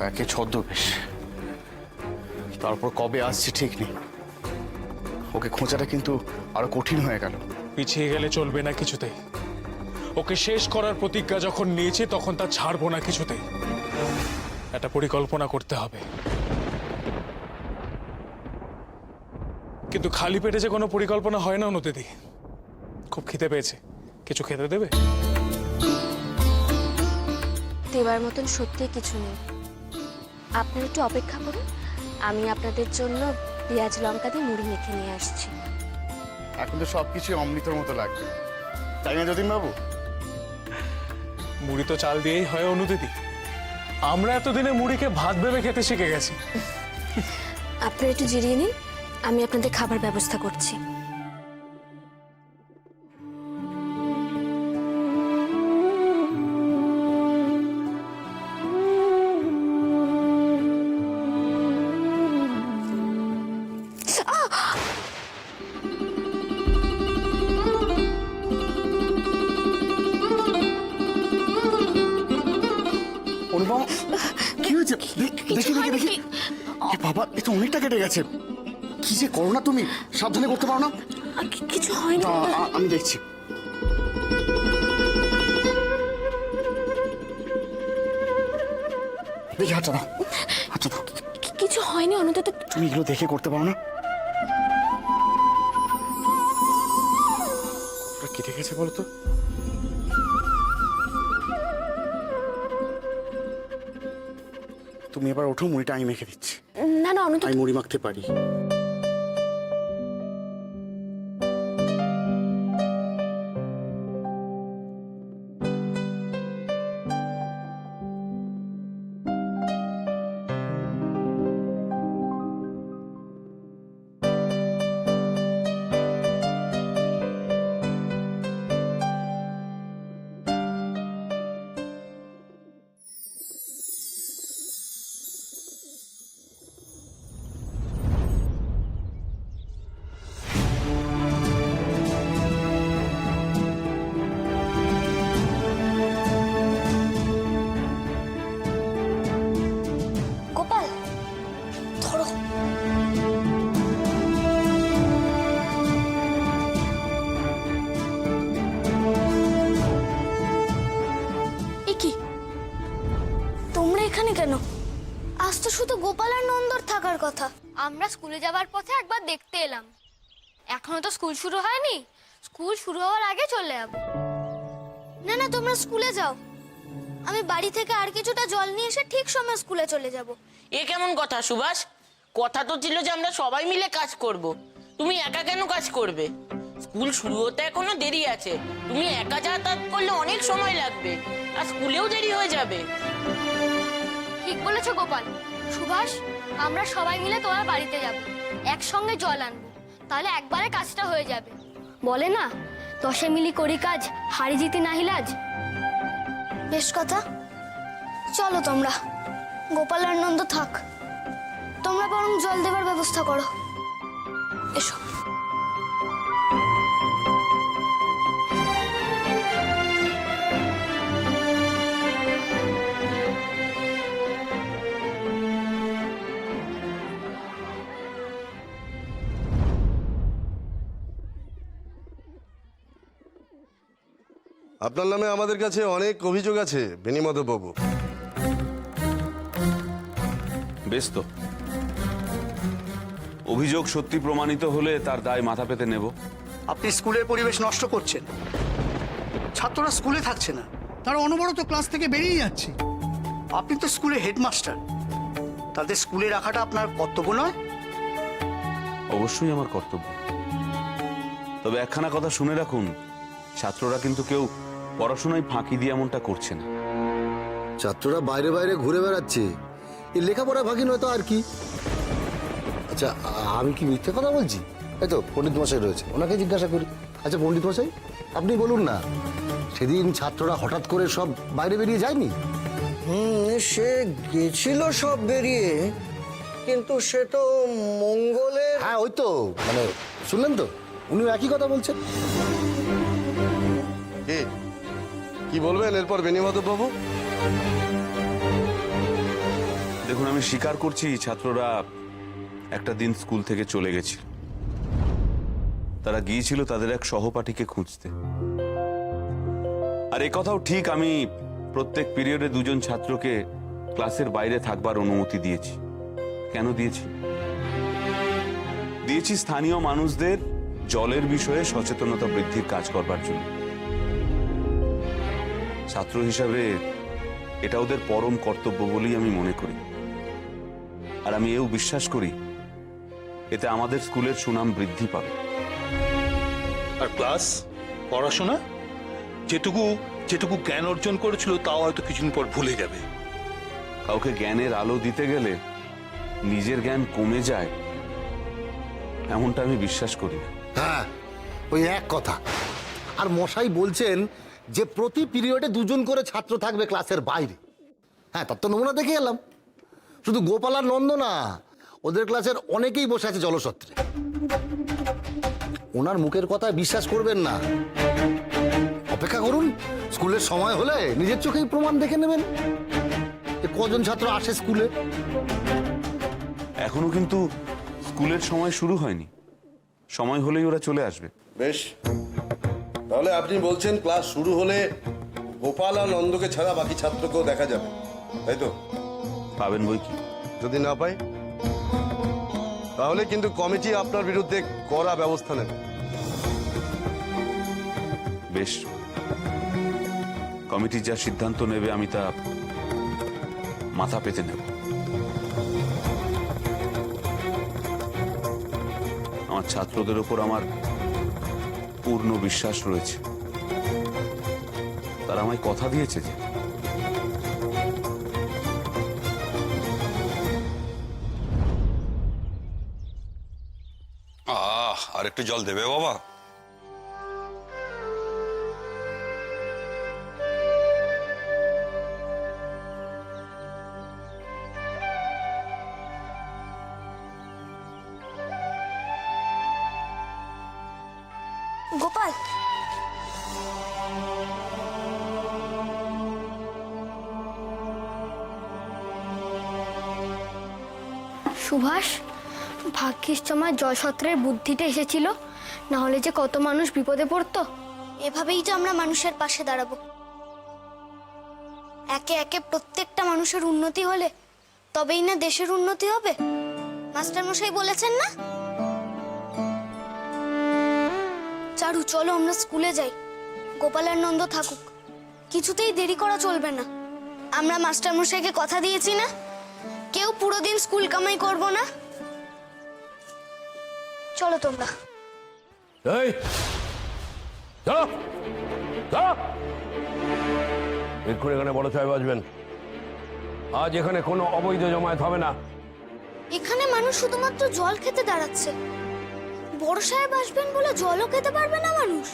একে ছদ্মবেশ, তারপর কবে আসছে ঠিক নেই। ওকে খোঁজাটা কিন্তু আরো কঠিন হয়ে গেল। পিছিয়ে গেলে চলবে না কিছুতেই। ওকে শেষ করার প্রতিজ্ঞা যখন নিয়েছি তখন তা ছাড়বো না কিছুতেই। একটা পরিকল্পনা করতে হবে, কিন্তু খালি পেটে যে কোনো পরিকল্পনা হয় না অনুদিদি। খুব খিদে পেয়েছে, কিছু খেতে দেবে? দেবার মতন সত্যি কিছু নেই, আপনারা একটু অপেক্ষা করুন। আমি আপনাদের জন্য পেঁয়াজ লঙ্কা দিয়ে মুড়ি মেখে নিয়ে আসছি। এখন তো সবকিছু অমৃতর মতো লাগবে, তাই না যতীন বাবু? মুড়ি তো চাল দিয়েই হয় অনুদিদি। আমরা এতদিনে মুড়িকে ভাত ভেবে খেতে শিখে গেছি। আপনারা একটু জিরিয়ে নিন, আমি আপনাদের খাবার ব্যবস্থা করছি। অনুপম, কি হয়েছে? দেখি দেখি দেখি। এ বাবা, এ তো অনেকটা কেটে গেছে। কি যে করো না তুমি, সাবধানে করতে পারো না? কিছু হয়নি। আমি দেখছি। দেখি হাতটা দাও, হাতটা দাও। কিছু হয়নি অনুদিত। তুমি এগুলো দেখে করতে পারো না? ওটা কেটে গেছে বলো তো? তুমি এবার ওঠো, মুড়িটা আমি মেখে দিচ্ছি। না না অনুদিত, আমি মুড়ি মাখতে পারি। গোপাল ধরো। এ কি, তোমরা এখানে কেন? আজ তো শুধু গোপাল আর নন্দর থাকার কথা। আমরা স্কুলে যাবার পথে একবার দেখতে এলাম। এখনো তো স্কুল শুরু হয়নি, স্কুল শুরু হওয়ার আগে চলে যাব। না না, তোমরা স্কুলে যাও, আমি বাড়ি থেকে আর কিছুটা জল নিয়ে এসে ঠিক সময় স্কুলে চলে যাব। এ কেমন কথা সুভাষ? কথা তো ছিল যে আমরা সবাই মিলে কাজ করব। তুমি একা কেন কাজ করবে? স্কুল শুরু হতে এখনো দেরি আছে। তুমি একা যাতায়াত করলে অনেক সময় লাগবে, আর স্কুলেও দেরি হয়ে যাবে। ঠিক বলেছো গোপাল। সুভাষ, আমরা সবাই মিলে তোমার বাড়িতে যাব, একসঙ্গে জল আনবো, তাহলে একবারে কাজটা হয়ে যাবে। বলে না, দশে মিলি করি কাজ, হারি জিতি নাহিলাজ। বেশ কথা, চলো তোমরা। গোপাল আর নন্দ থাক, তোমরা বরং জল দেবার ব্যবস্থা করো। এসো। আপনার নামে আমাদের কাছে অনেক অভিযোগ আছে বেণীমাধব বাবু। বেশ তো, অভিযোগ সত্যি প্রমাণিত হলে তার দায় মাথা পেতে নেব। আপনি স্কুলের পরিবেশ নষ্ট করছেন। ছাত্ররা স্কুলে থাকছে না, তারা অনবরত ক্লাস থেকে বেরিয়ে যাচ্ছে। আপনি তো স্কুলের হেডমাস্টার, তাদের স্কুলে রাখাটা আপনার কর্তব্য নয়? অবশ্যই আমার কর্তব্য, তবে একখানা কথা শুনে রাখুন, ছাত্ররা কিন্তু কেউ পড়াশোনায় ফাঁকি দিয়ে এমনটা করছে না। ছাত্ররা বাইরে বাইরে ঘুরে বেড়াচ্ছে, এই লেখাপড়া ফাঁকি নয় তো আর কি। আচ্ছা, আমি কি মিথ্যে কথা বলছি? এই তো পণ্ডিত মশাই রয়েছে, ওনাকে জিজ্ঞাসা করি। আচ্ছা পণ্ডিত মশাই, আপনি বলুন না, সেদিন ছাত্ররা হঠাৎ করে সব বাইরে বেরিয়ে যায়নি? সে গেছিল সব বেরিয়ে, কিন্তু সে তো মঙ্গলের। হ্যাঁ ওই তো, মানে শুনলেন তো, উনিও একই কথা বলছেন। কি বলবেন এরপর বেণীমাধব বাবু? দেখুন, আমি স্বীকার করছি ছাত্ররা একটা দিন স্কুল থেকে চলে গেছিল। তারা গিয়েছিল তাদের এক সহপাঠীকে খুঁজতে। আর কথাও ঠিক, আমি প্রত্যেক পিরিয়ডে দুজন ছাত্রকে ক্লাসের বাইরে থাকবার অনুমতি দিয়েছি। কেন দিয়েছি? দিয়েছি স্থানীয় মানুষদের জলের বিষয়ে সচেতনতা বৃদ্ধির কাজ করবার জন্য। ছাত্র হিসাবে এটা ওদের পরম কর্তব্য বলেই আমি মনে করি। আর আমি এও বিশ্বাস করি এতে আমাদের স্কুলের সুনাম বৃদ্ধি পাবে। আর ক্লাস পড়াশোনা যেটুকু যেটুকু জ্ঞান অর্জন করেছিল তাও হয়তো কিছুদিন পর ভুলে যাবে। কাউকে জ্ঞানের আলো দিতে গেলে নিজের জ্ঞান কমে যায় এমনটা আমি বিশ্বাস করি না। হ্যাঁ, ওই এক কথা। আর মশাই বলছেন যে প্রতি পিরিয়ডে দুজন করে ছাত্র থাকবে ক্লাসের বাইরে। হ্যাঁ, তার তো নমুনা দেখে এলাম। শুধু গোপাল আর নন্দ না, ওদের ক্লাসের অনেকেই বসে আছে জলসত্রে। ওনার মুখের কথায় বিশ্বাস করবেন না, অপেক্ষা করুন। স্কুলের সময় হলে নিজের চোখেই প্রমাণ দেখে নেবেন যে কজন ছাত্র আসে স্কুলে। এখনো কিন্তু স্কুলের সময় শুরু হয়নি, সময় হলেই ওরা চলে আসবে। বেশ, তাহলে আপনি বলছেন ক্লাস শুরু হলে গোপাল আর নন্দকে ছাড়া বাকি ছাত্রকেও দেখা যাবে, তাই তো? পাবেন বই কি। যদি না পাই তাহলে কিন্তু কমিটি আপনার বিরুদ্ধে কড়া ব্যবস্থা নেবে। বেশ, কমিটি যা সিদ্ধান্ত নেবে আমি তা মাথা পেতে নেব। আমার ছাত্রদের উপর আমার পূর্ণ বিশ্বাস রয়েছে। তারা আমায় কথা দিয়েছে যে আর একটু জল দেবে বাবা? গোপাল, সুভাষ, ভাগ্যিস তোমার জলছত্রের বুদ্ধিটা এসেছিল, না হলে যে কত মানুষ বিপদে পড়তো। এভাবেই তো আমরা মানুষের পাশে দাঁড়াবো। একে একে প্রত্যেকটা মানুষের উন্নতি হলে তবেই না দেশের উন্নতি হবে। মাস্টার মশাই বলেছেন না? চারু, চলো আমরা স্কুলে যাই। গোপাল আর নন্দ থাকুক, কিছুতেই দেরি করা চলবে না। আমরা মাস্টার মশাইকে কথা দিয়েছি না, কেউ পুরো দিন স্কুল কামাই করব না। চলো তোমরা। এই চলো চলো, এক্ষুনি এখানে বড় সাহেব আসবেন। আজ এখানে কোনো অবৈধ জমায়েত হবে না। এখানে মানুষ শুধুমাত্র জল খেতে দাঁড়াচ্ছে, বড় সাহেব আসবেন বলে জলও খেতে পারবে না মানুষ?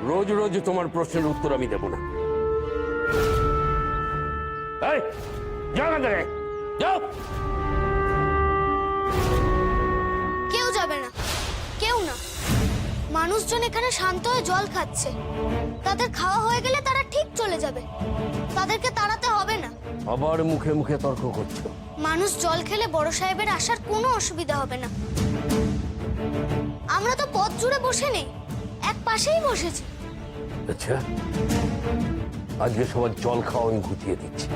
রোজ রোজ তোমার প্রশ্নের উত্তর আমি দেব না। এই যাও এখান থেকে, যাও। কেউ যাবে না, কেউ না। মানুষজন এখানে শান্ত হয়ে জল খাচ্ছে, তাদের খাওয়া হয়ে গেলে তারা ঠিক চলে যাবে, তাদেরকে তাড়াতে হবে না। আবার মুখে মুখে তর্ক করছো। মানুষ জল খেলে বড় সাহেবের আসার কোনো অসুবিধা হবে না। আমরা তো পথ জুড়ে বসে নেই, এক পাশেই বসেছি। আচ্ছা, আজকে সবার জল খাওয়া আমি ঘুচিয়ে দিচ্ছি।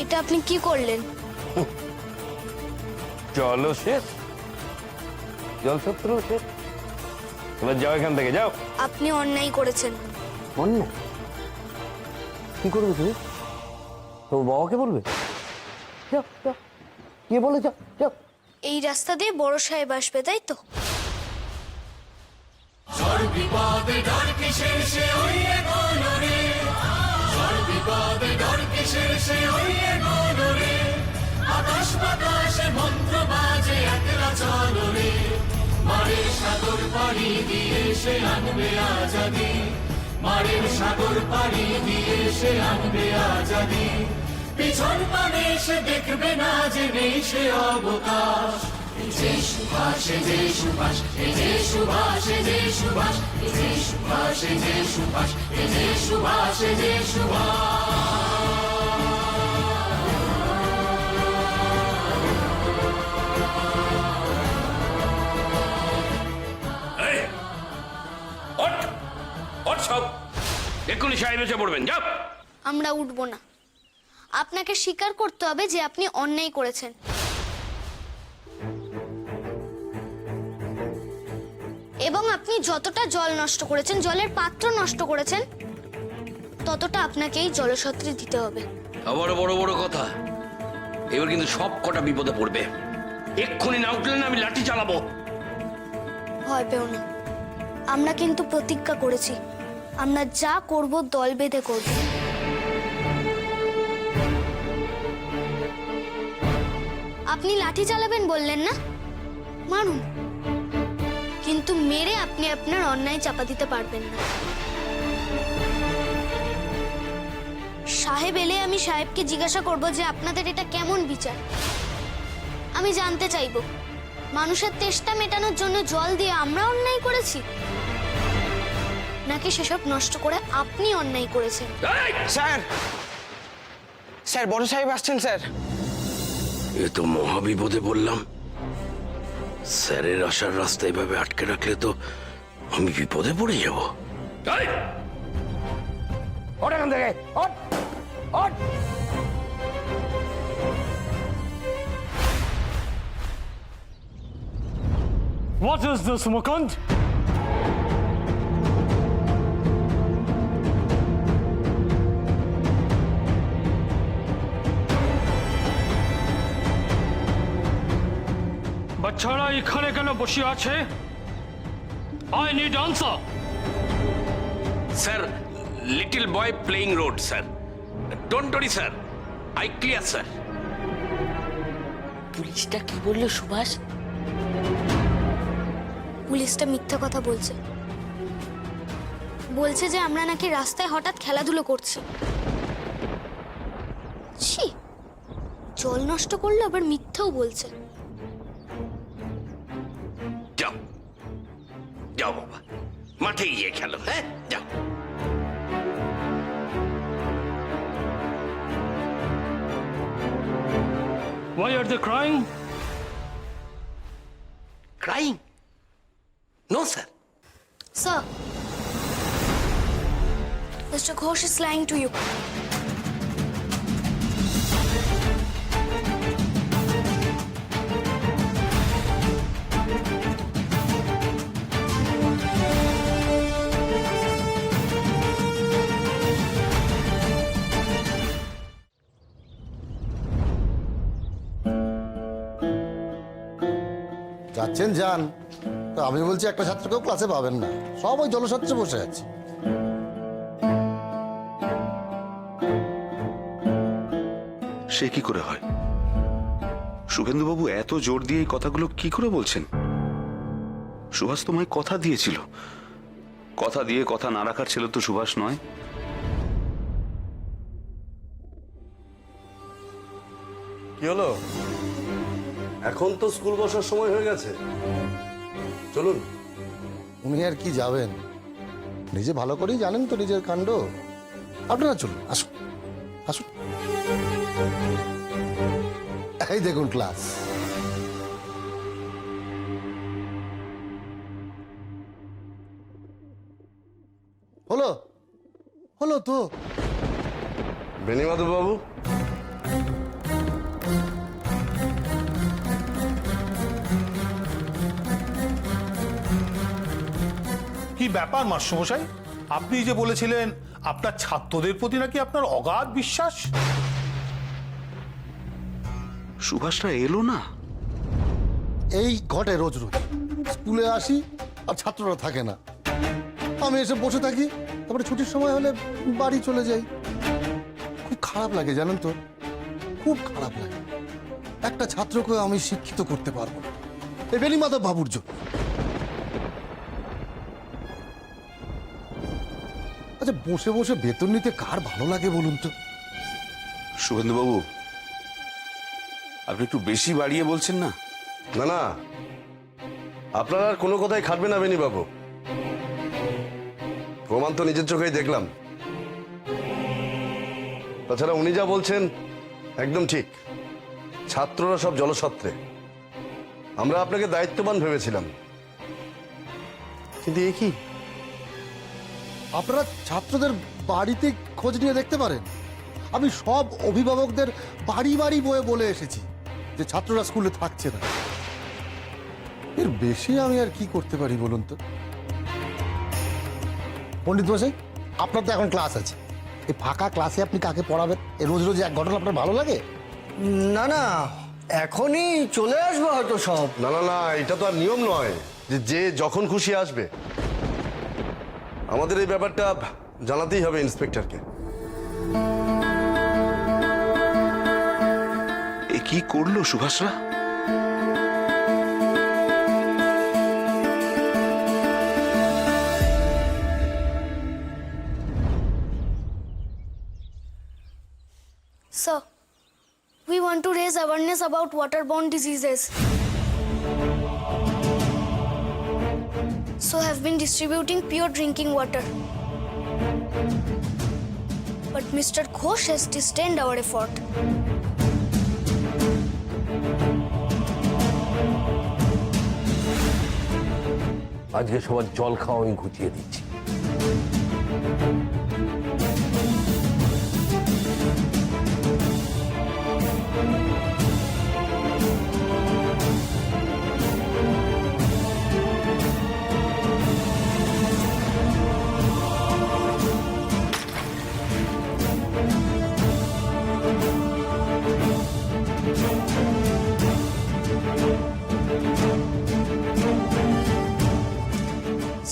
এটা আপনি কি করলেন? জলও শেষ, জলছত্র শেষ। এবার যাও এখান থেকে, যাও। আপনি অন্যায় করেছেন। অন্য কি করবে তুমি? তোমার বাবাকে বলবে? যাও যাও, গিয়ে বলে যাও যাও। এই রাস্তা দিয়ে বড় সাহেব আসবে, তাই তো? পিছন পানে সে দেখবে না যে নেই সে অবকাশ। যে সুভাষ, যে সুভাষ, যে সুভাষ, যে সুভাষ, যে সুভাষ, যে সুভাষ, যে সুভাষ, যে এক্ষুনি সাহেব এসে পড়বেন, যাও। আমরা উঠবো না। আপনাকে স্বীকার করতে হবে যে আপনি অন্যায় করেছেন। এবং আপনি যতটা জল নষ্ট করেছেন, জলের পাত্র নষ্ট করেছেন, ততটা আপনাকেই জলছত্রী দিতে হবে। আবার বড় বড় কথা, এবার কিন্তু সব কটা বিপদে পড়বে। এক্ষুনি না উঠলে না আমি লাঠি চালাবো। ভয় পেও না, আমরা কিন্তু প্রতিজ্ঞা করেছি, আমরা যা করব দল বেঁধে করব। আপনি লাঠি চালাবেন বললেন না, মারুন, কিন্তু মেরে আপনি আপনার অন্যায় চাপা দিতে পারবেন না। সাহেব এলে আমি সাহেবকে জিজ্ঞাসা করব যে আপনাদের এটা কেমন বিচার। আমি জানতে চাইব, মানুষের তেষ্টা মেটানোর জন্য জল দিয়ে আমরা অন্যায় করেছি, নাকি সেসব নষ্ট করে আপনি অন্যায় করেছেন? স্যার, স্যার বড় সাহেব আসছেন স্যার। এ তো মহাবিপদে বললাম। স্যারের আসার রাস্তা এভাবে আটকে রাখলে তো আমি বিপদে পড়ে যাব। এখান থেকে What is this, Mukund? বাচ্চারা এখানে কেন বসে আছে? I need answer. Sir, little boy playing road sir. Don't worry sir, I clear sir. পুলিশটা কি বললো সুভাষ? পুলিশটা মিথ্যা কথা বলছে। বলছে যে আমরা নাকি রাস্তায় হঠাৎ খেলাধুলো করছি। ছি, জল নষ্ট করলে আবার মিথ্যাও বলছে। যাও যাও বাবা, মাঠে গিয়ে খেলো। হ্যাঁ, যাও। Why are they crying? Crying? No, sir. Sir, Mr. Ghosh is lying to you. যাচ্ছেন যান, তো আমি বলছি একটা ছাত্রকেও ক্লাসে পাবেন না, সব ওই জলছত্রে বসে আছে। সে কি করে হয়? শুভেন্দুবাবু এত জোর দিয়ে এই কথাগুলো কি করে বলছেন? সুভাষ তোমায় কথা দিয়েছিল, কথা দিয়ে কথা না রাখার ছিল তো সুভাষ নয়। কি হলো? এখন তো স্কুল বসার সময় হয়ে গেছে, চলুন। উনি আর কি যাবেন, নিজে ভালো করেই জানেন তো নিজের কাণ্ড। আপনারা চলুন, আসুন আসুন। এই দেখুন ক্লাস। হলো হলো তো। বেণীমাধব বাবু, ব্যাপার মাস্টারমশাই, আপনি যে বলেছিলেন আপনার ছাত্রদের প্রতি নাকি আপনার অগাধ বিশ্বাস? সুভাষরা এলো না? এই ঘটে রোজ রোজ। স্কুলে আসি আর ছাত্ররা থাকে না, আমি এসে বসে থাকি, তারপরে ছুটির সময় হলে বাড়ি চলে যাই। খুব খারাপ লাগে জানেন তো, খুব খারাপ লাগে। একটা ছাত্রকে আমি শিক্ষিত করতে পারবো না, এই বেণীমাধব বাবুর জন্য। আচ্ছা, বসে বসে বেতন নিতে কার ভালো লাগে বলুন তো? শুভেন্দুবাবু, আপনি একটু বেশি বাড়িয়ে বলছেন না? না না, আপনার আর কোনো কথাই খাটবে না বেনি বাবু, প্রমাণ তো নিজের চোখেই দেখলাম। তাছাড়া উনি যা বলছেন একদম ঠিক, ছাত্ররা সব জলছত্রে। আমরা আপনাকে দায়িত্ববান ভেবেছিলাম, কিন্তু এ কি? আপনারা ছাত্রদের বাড়িতে খোঁজ নিয়ে দেখতে পারেন। আমি সব অভিভাবকদের বাড়ি বাড়ি বয়ে বলে এসেছি যে ছাত্ররা স্কুলে থাকছে না। এর বেশি আমি আর কি করতে পারি বলুন তো? পণ্ডিত মশাই, আপনার তো এখন ক্লাস আছে, এই ফাঁকা ক্লাসে আপনি কাকে পড়াবেন? এই রোজ রোজ এক ঘটনা আপনার ভালো লাগে? না না, এখনই চলে আসবো হয়তো সব। না না না, এটা তো আর নিয়ম নয় যে যে যখন খুশি আসবে। আমাদের এই ব্যাপারটা জানাতেই হবে ইন্সপেক্টরকে। এ কি করলো সুভাষরা? Sir, we want to raise awareness about waterborne diseases. So have been distributing pure drinking water. But Mr. Ghosh has disdained our effort. আজকে সবার জল খাওয়া আমি ঘুচিয়ে দিচ্ছি।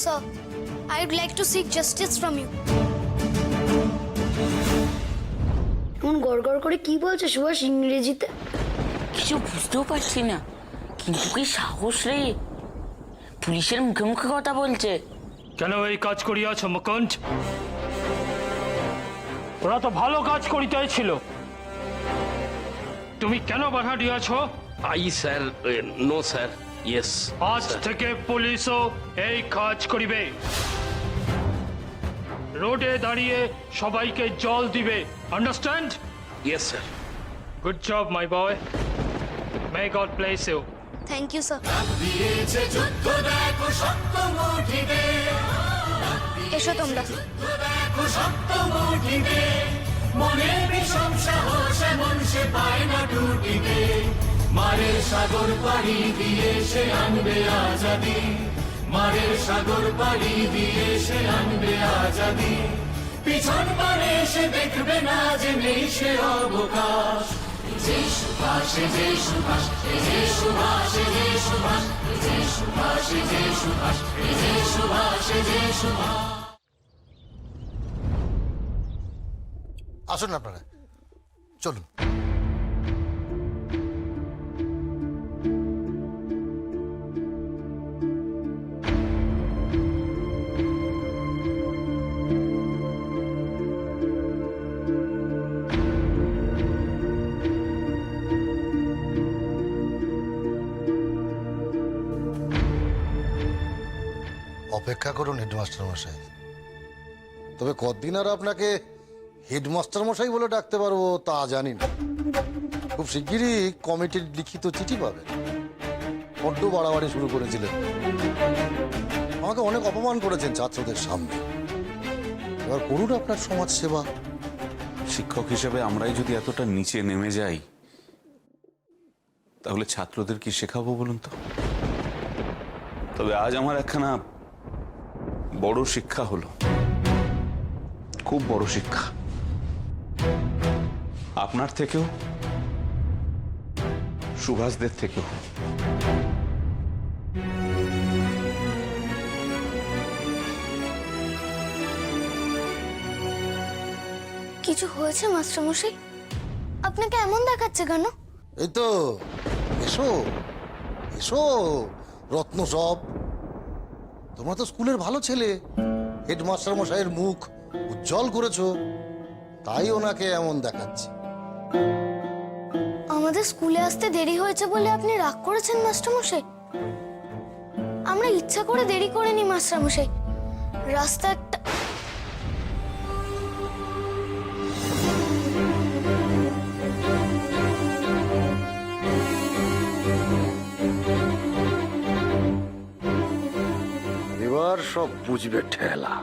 Sir, I would like to seek justice from you. কোন গড়গড় করে কি বলছে সুভাষ ইংরেজিতে? কিছু বুঝতেও পারছি না, কিন্তু কি সাহস রে, পুলিশের মুখে মুখে কথা বলছে। কেন এই কাজ করিয়াছ মুকুন্দ? ওরা তো ভালো কাজ করিতেই ছিল, তুমি কেন বাধা দিয়াছ? I sir, no sir, yes. আজ থেকে পুলিশও এই কাজ করিবে, রোডে দাঁড়িয়ে সবাইকে জল দিবে, understand? Yes sir. Good job my boy, may God bless you. Thank you, sir. দিয়েছে যুদ্ধ দেখো শক্ত মুঠিতে, এসো তোমরা। দেখো শক্ত মুঠিতে, মনে বিষম সাহস এমন সে পায় না টুটিতে, মারের সাগর পাড়ি দিয়ে সে আনবে আজাদি, মারের সাগর পাড়ি দিয়ে সে আনবে আজাদি, পিছন পারে সে দেখবে না যে নেই সে অবকাশ। যে সুভাষ, যে সুভাষ, যে সুভাষ, যে সুভাষ, যে সুভাষ, যে সুভাষ, যে সুভাষ, যে সুভাষ। আসুন আপনারা, চলুন। অপেক্ষা করুন হেডমাস্টার মশাই, তবে কতদিন আর আপনাকে হেডমাস্টার মশাই বলে ডাকতে পারবো তা জানি না। খুব শিগগিরই কমিটির লিখিত চিঠি পাবেন। বড্ড বাড়াবাড়ি শুরু করেছিলেন, আমাকে অনেক অপমান করেছেন ছাত্রদের সামনে। এবার করুন আপনার সমাজ সেবা। শিক্ষক হিসেবে আমরাই যদি এতটা নিচে নেমে যাই, তাহলে ছাত্রদের কি শেখাবো বলুন তো? তবে আজ আমার একখানা বড় শিক্ষা হলো, খুব বড় শিক্ষা, আপনার থেকেও, সুভাষদের থেকেও। কিছু হয়েছে মাস্টারমশাই? আপনাকে এমন দেখাচ্ছে কেন? এই তো, এসো এসো রত্ন সব। তোমরা তো স্কুলের ভালো ছেলে, হেডমাস্টার মশাইয়ের মুখ উজ্জ্বল করেছো, তাই ওনাকে এমন দেখাচ্ছে। আমাদের স্কুলে আসতে দেরি হয়েছে বলে আপনি রাগ করেছেন মাস্টারমশাই? আমরা ইচ্ছা করে দেরি করিনি মাস্টারমশাই। রাস্তা একটা এবার সব বুঝবে ঠেলা।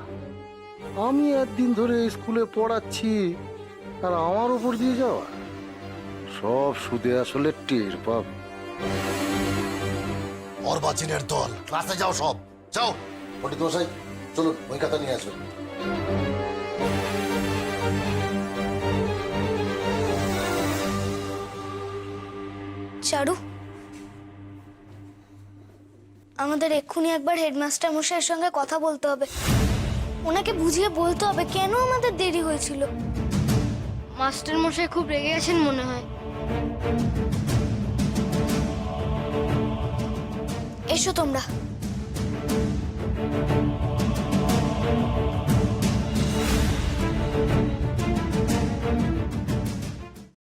আমি একদিন ধরে স্কুলে পড়াচ্ছি আর আমার উপর দিয়ে যাওয়া, সব সুদে আসলে টের পাবে। অর্বাচীনের দল, ক্লাসে যাও সব, যাও। পণ্ডিত মশাই চলুন, বই খাতা নিয়ে আসবেন। চারু, আমাদের এক্ষুনি একবার হেডমাস্টার মশাইয়ের সঙ্গে কথা বলতে হবে। ওনাকে বুঝিয়ে বলতে হবে কেন আমাদের দেরি হয়েছিল। মাস্টার মশাই খুব রেগে গেছেন মনে হয়। এসো তোমরা।